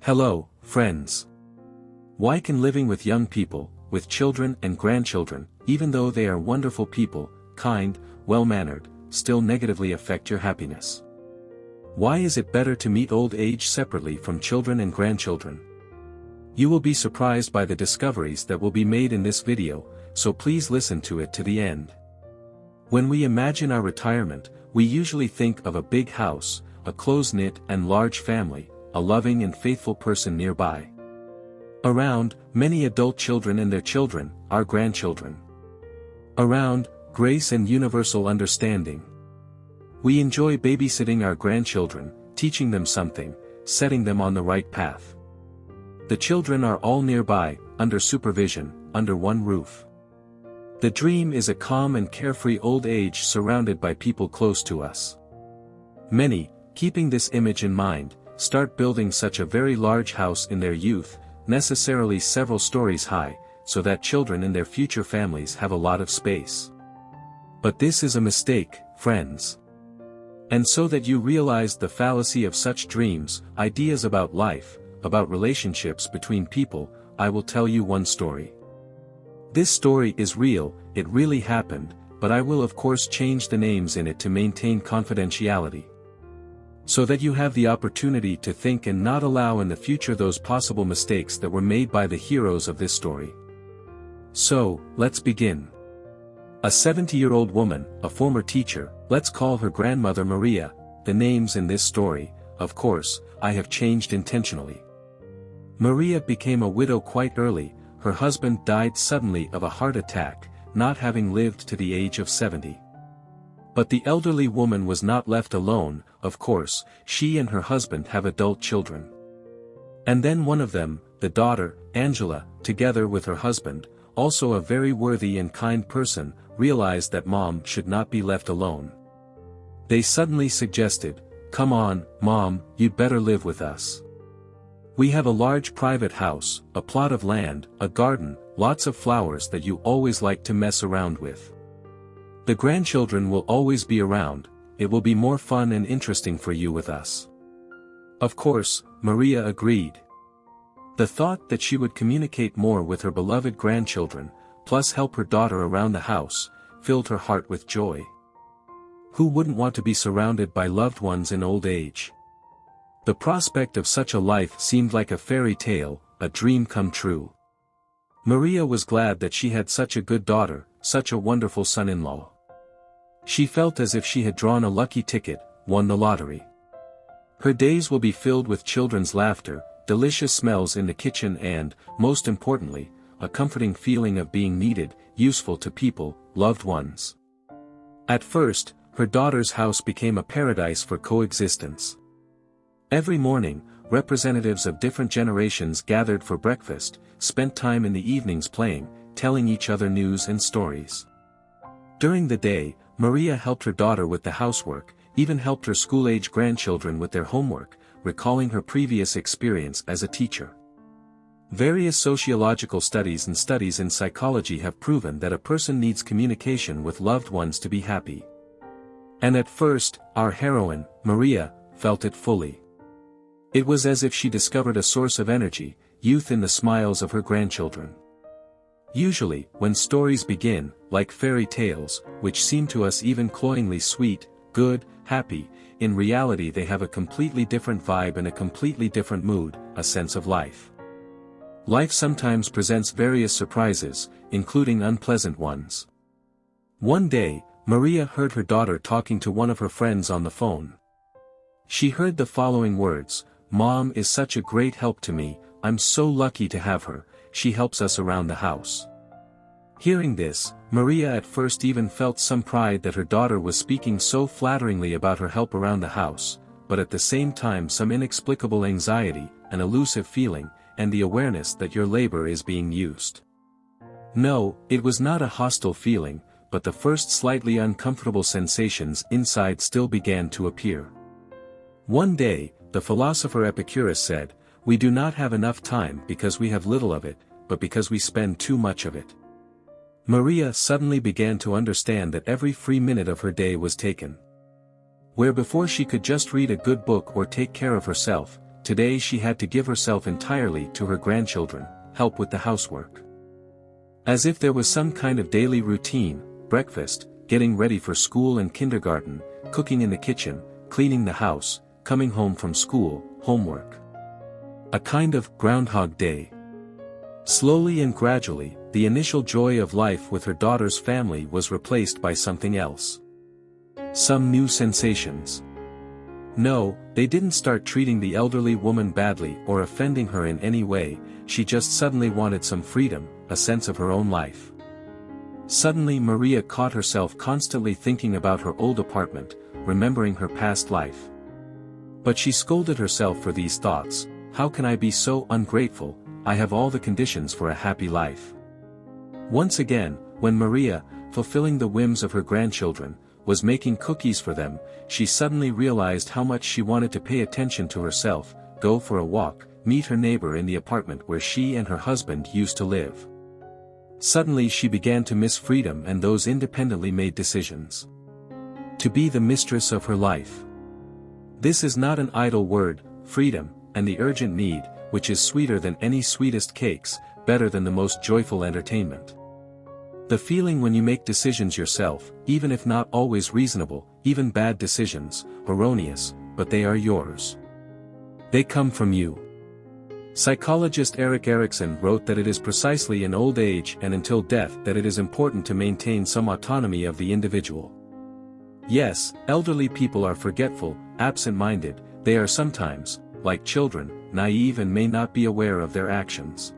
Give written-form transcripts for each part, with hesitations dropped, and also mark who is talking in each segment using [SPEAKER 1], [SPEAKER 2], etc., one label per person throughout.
[SPEAKER 1] Hello, friends. Why can living with young people, with children and grandchildren, even though they are wonderful people, kind, well-mannered, still negatively affect your happiness? Why is it better to meet old age separately from children and grandchildren? You will be surprised by the discoveries that will be made in this video, so please listen to it to the end. When we imagine our retirement, we usually think of a big house, a close-knit and large family, a loving and faithful person nearby. Around, many adult children and their children, our grandchildren. Around, grace and universal understanding. We enjoy babysitting our grandchildren, teaching them something, setting them on the right path. The children are all nearby, under supervision, under one roof. The dream is a calm and carefree old age surrounded by people close to us. Many, keeping this image in mind, start building such a very large house in their youth, necessarily several stories high, so that children and their future families have a lot of space. But this is a mistake, friends. And so that you realize the fallacy of such dreams, ideas about life, about relationships between people, I will tell you one story. This story is real, it really happened, but I will of course change the names in it to maintain confidentiality. So that you have the opportunity to think and not allow in the future those possible mistakes that were made by the heroes of this story. So, let's begin. A 70-year-old woman, a former teacher, let's call her grandmother Maria. The names in this story, of course, I have changed intentionally. Maria became a widow quite early, her husband died suddenly of a heart attack, not having lived to the age of 70. But the elderly woman was not left alone, of course, she and her husband have adult children. And then one of them, the daughter, Angela, together with her husband, also a very worthy and kind person, realized that Mom should not be left alone. They suddenly suggested, "Come on, Mom, you'd better live with us. We have a large private house, a plot of land, a garden, lots of flowers that you always like to mess around with. The grandchildren will always be around, it will be more fun and interesting for you with us." Of course, Maria agreed. The thought that she would communicate more with her beloved grandchildren, plus help her daughter around the house, filled her heart with joy. Who wouldn't want to be surrounded by loved ones in old age? The prospect of such a life seemed like a fairy tale, a dream come true. Maria was glad that she had such a good daughter, such a wonderful son-in-law. She felt as if she had drawn a lucky ticket, won the lottery. Her days will be filled with children's laughter, delicious smells in the kitchen and, most importantly, a comforting feeling of being needed, useful to people, loved ones. At first, her daughter's house became a paradise for coexistence. Every morning, representatives of different generations gathered for breakfast, spent time in the evenings playing, telling each other news and stories. During the day, Maria helped her daughter with the housework, even helped her school-age grandchildren with their homework, recalling her previous experience as a teacher. Various sociological studies and studies in psychology have proven that a person needs communication with loved ones to be happy. And at first, our heroine, Maria, felt it fully. It was as if she discovered a source of energy, youth in the smiles of her grandchildren. Usually, when stories begin, like fairy tales, which seem to us even cloyingly sweet, good, happy, in reality they have a completely different vibe and a completely different mood, a sense of life. Life sometimes presents various surprises, including unpleasant ones. One day, Maria heard her daughter talking to one of her friends on the phone. She heard the following words, "Mom is such a great help to me, I'm so lucky to have her, she helps us around the house." Hearing this, Maria at first even felt some pride that her daughter was speaking so flatteringly about her help around the house, but at the same time some inexplicable anxiety, an elusive feeling, and the awareness that your labor is being used. No, it was not a hostile feeling, but the first slightly uncomfortable sensations inside still began to appear. One day, the philosopher Epicurus said, "We do not have enough time because we have little of it, but because we spend too much of it." Maria suddenly began to understand that every free minute of her day was taken. Where before she could just read a good book or take care of herself, today she had to give herself entirely to her grandchildren, help with the housework. As if there was some kind of daily routine: breakfast, getting ready for school and kindergarten, cooking in the kitchen, cleaning the house, coming home from school, homework. A kind of Groundhog Day. Slowly and gradually, the initial joy of life with her daughter's family was replaced by something else. Some new sensations. No, they didn't start treating the elderly woman badly or offending her in any way, she just suddenly wanted some freedom, a sense of her own life. Suddenly Maria caught herself constantly thinking about her old apartment, remembering her past life. But she scolded herself for these thoughts: how can I be so ungrateful? I have all the conditions for a happy life. Once again, when Maria, fulfilling the whims of her grandchildren, was making cookies for them, she suddenly realized how much she wanted to pay attention to herself, go for a walk, meet her neighbor in the apartment where she and her husband used to live. Suddenly she began to miss freedom and those independently made decisions. To be the mistress of her life. This is not an idle word: freedom, and the urgent need, which is sweeter than any sweetest cakes, better than the most joyful entertainment. The feeling when you make decisions yourself, even if not always reasonable, even bad decisions, erroneous, but they are yours. They come from you. Psychologist Erik Erikson wrote that it is precisely in old age and until death that it is important to maintain some autonomy of the individual. Yes, elderly people are forgetful, absent-minded, they are sometimes, like children, naive and may not be aware of their actions.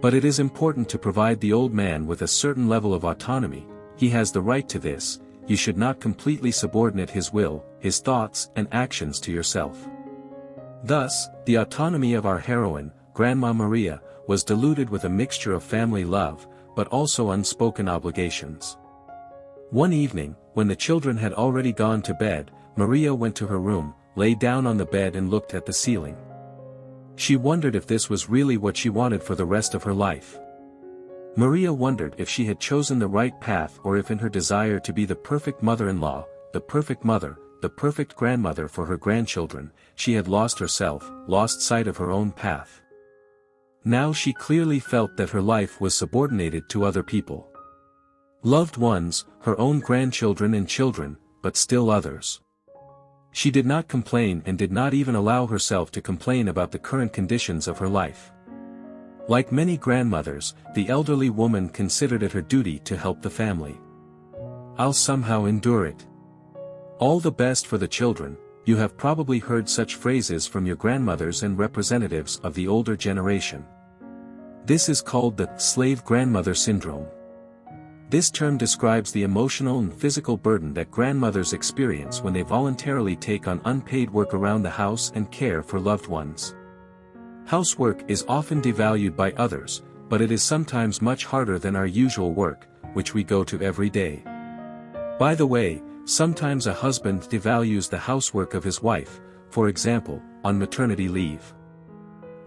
[SPEAKER 1] But it is important to provide the old man with a certain level of autonomy. He has the right to this. You should not completely subordinate his will, his thoughts and actions to yourself. Thus, the autonomy of our heroine, Grandma Maria, was diluted with a mixture of family love, but also unspoken obligations. One evening, when the children had already gone to bed, Maria went to her room, lay down on the bed and looked at the ceiling. She wondered if this was really what she wanted for the rest of her life. Maria wondered if she had chosen the right path or if in her desire to be the perfect mother-in-law, the perfect mother, the perfect grandmother for her grandchildren, she had lost herself, lost sight of her own path. Now she clearly felt that her life was subordinated to other people. Loved ones, her own grandchildren and children, but still others. She did not complain and did not even allow herself to complain about the current conditions of her life. Like many grandmothers, the elderly woman considered it her duty to help the family. I'll somehow endure it. All the best for the children. You have probably heard such phrases from your grandmothers and representatives of the older generation. This is called the slave grandmother syndrome. This term describes the emotional and physical burden that grandmothers experience when they voluntarily take on unpaid work around the house and care for loved ones. Housework is often devalued by others, but it is sometimes much harder than our usual work, which we go to every day. By the way, sometimes a husband devalues the housework of his wife, for example, on maternity leave.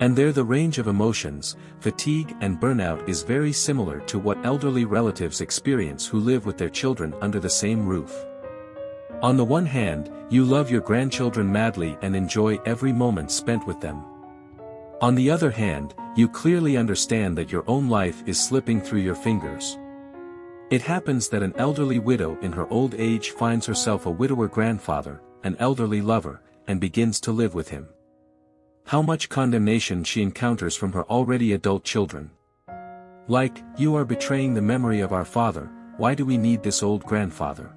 [SPEAKER 1] And there the range of emotions, fatigue and burnout is very similar to what elderly relatives experience who live with their children under the same roof. On the one hand, you love your grandchildren madly and enjoy every moment spent with them. On the other hand, you clearly understand that your own life is slipping through your fingers. It happens that an elderly widow in her old age finds herself a widower grandfather, an elderly lover, and begins to live with him. How much condemnation she encounters from her already adult children. Like, you are betraying the memory of our father, why do we need this old grandfather?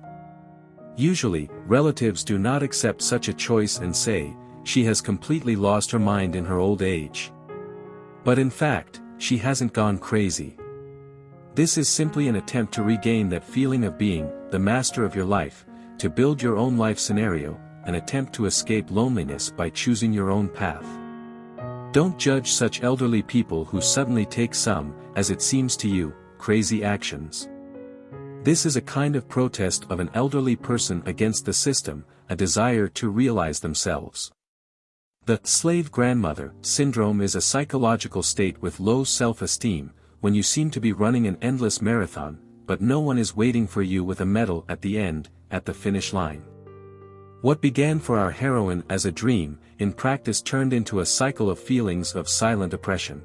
[SPEAKER 1] Usually, relatives do not accept such a choice and say, she has completely lost her mind in her old age. But in fact, she hasn't gone crazy. This is simply an attempt to regain that feeling of being the master of your life, to build your own life scenario, an attempt to escape loneliness by choosing your own path. Don't judge such elderly people who suddenly take some, as it seems to you, crazy actions. This is a kind of protest of an elderly person against the system, a desire to realize themselves. The slave grandmother syndrome is a psychological state with low self-esteem, when you seem to be running an endless marathon, but no one is waiting for you with a medal at the end, at the finish line. What began for our heroine as a dream, in practice turned into a cycle of feelings of silent oppression.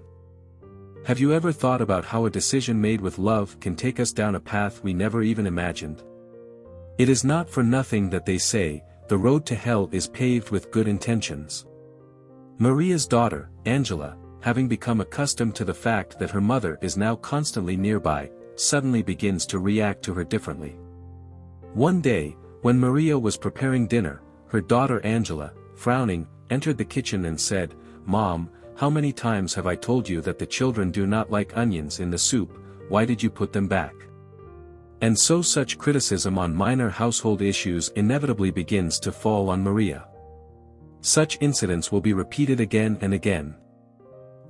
[SPEAKER 1] Have you ever thought about how a decision made with love can take us down a path we never even imagined? It is not for nothing that they say, the road to hell is paved with good intentions. Maria's daughter, Angela, having become accustomed to the fact that her mother is now constantly nearby, suddenly begins to react to her differently. One day, when Maria was preparing dinner, her daughter Angela, frowning, entered the kitchen and said, "Mom, how many times have I told you that the children do not like onions in the soup, why did you put them back?" And so such criticism on minor household issues inevitably begins to fall on Maria. Such incidents will be repeated again and again.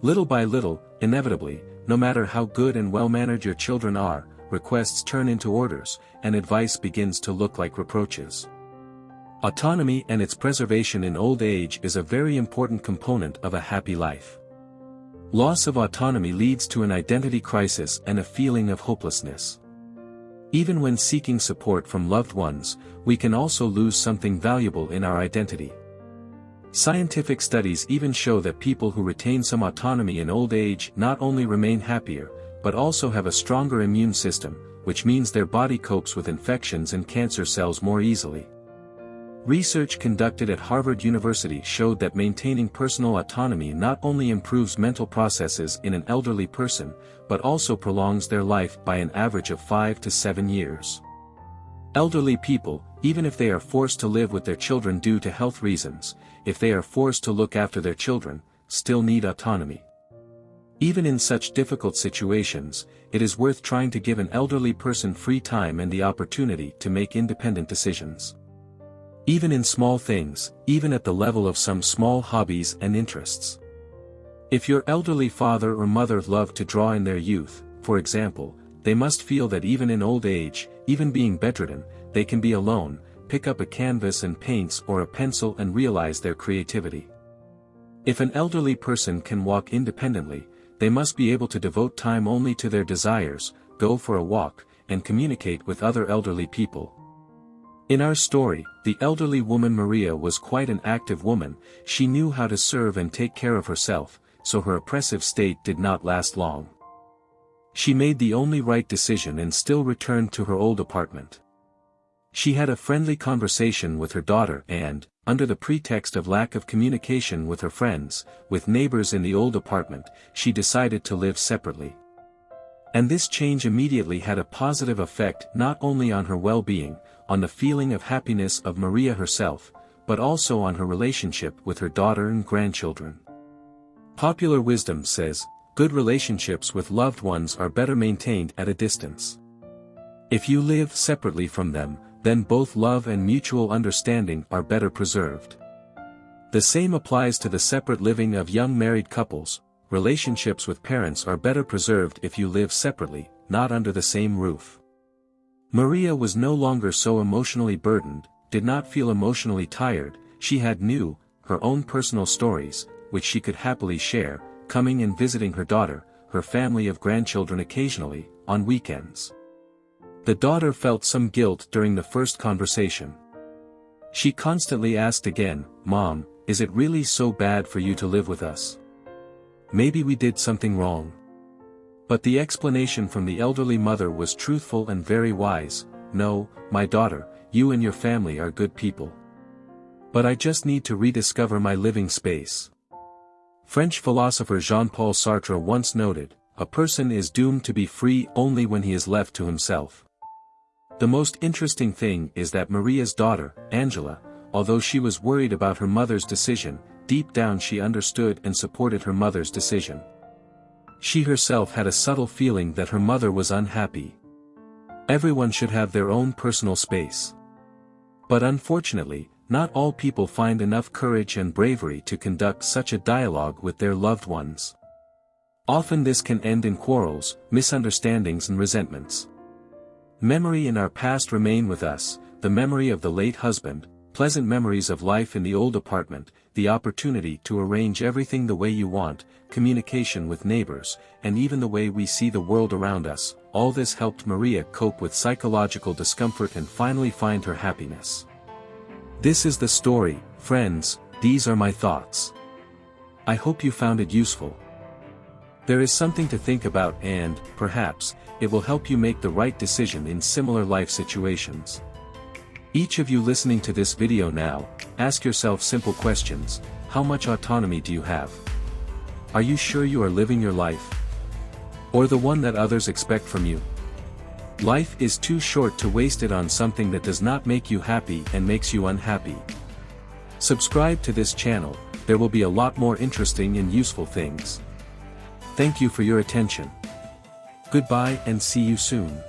[SPEAKER 1] Little by little, inevitably, no matter how good and well-mannered your children are, requests turn into orders, and advice begins to look like reproaches. Autonomy and its preservation in old age is a very important component of a happy life. Loss of autonomy leads to an identity crisis and a feeling of hopelessness. Even when seeking support from loved ones, we can also lose something valuable in our identity. Scientific studies even show that people who retain some autonomy in old age not only remain happier, but also have a stronger immune system, which means their body copes with infections and cancer cells more easily. Research conducted at Harvard University showed that maintaining personal autonomy not only improves mental processes in an elderly person, but also prolongs their life by an average of 5 to 7 years. Elderly people, even if they are forced to live with their children due to health reasons, if they are forced to look after their children, still need autonomy. Even in such difficult situations, it is worth trying to give an elderly person free time and the opportunity to make independent decisions. Even in small things, even at the level of some small hobbies and interests. If your elderly father or mother love to draw in their youth, for example, they must feel that even in old age, even being bedridden, they can be alone, pick up a canvas and paints or a pencil and realize their creativity. If an elderly person can walk independently, they must be able to devote time only to their desires, go for a walk, and communicate with other elderly people. In our story, the elderly woman Maria was quite an active woman. She knew how to serve and take care of herself, so her oppressive state did not last long. She made the only right decision and still returned to her old apartment. She had a friendly conversation with her daughter and, under the pretext of lack of communication with her friends, with neighbors in the old apartment, she decided to live separately. And this change immediately had a positive effect not only on her well-being, on the feeling of happiness of Maria herself, but also on her relationship with her daughter and grandchildren. Popular wisdom says, good relationships with loved ones are better maintained at a distance. If you live separately from them, then both love and mutual understanding are better preserved. The same applies to the separate living of young married couples. Relationships with parents are better preserved if you live separately, not under the same roof. Maria was no longer so emotionally burdened, did not feel emotionally tired. She had her own personal stories, which she could happily share, coming and visiting her daughter, her family of grandchildren occasionally, on weekends. The daughter felt some guilt during the first conversation. She constantly asked again, "Mom, is it really so bad for you to live with us? Maybe we did something wrong." But the explanation from the elderly mother was truthful and very wise. "No, my daughter, you and your family are good people. But I just need to rediscover my living space." French philosopher Jean-Paul Sartre once noted, "A person is doomed to be free only when he is left to himself." The most interesting thing is that Maria's daughter, Angela, although she was worried about her mother's decision, deep down she understood and supported her mother's decision. She herself had a subtle feeling that her mother was unhappy. Everyone should have their own personal space. But unfortunately, not all people find enough courage and bravery to conduct such a dialogue with their loved ones. Often this can end in quarrels, misunderstandings and resentments. Memory in our past remain with us, the memory of the late husband, pleasant memories of life in the old apartment, the opportunity to arrange everything the way you want, communication with neighbors, and even the way we see the world around us. All this helped Maria cope with psychological discomfort and finally find her happiness. This is the story, friends, these are my thoughts. I hope you found it useful. There is something to think about and, perhaps, it will help you make the right decision in similar life situations. Each of you listening to this video now, ask yourself simple questions. How much autonomy do you have? Are you sure you are living your life? Or the one that others expect from you? Life is too short to waste it on something that does not make you happy and makes you unhappy. Subscribe to this channel, there will be a lot more interesting and useful things. Thank you for your attention. Goodbye and see you soon.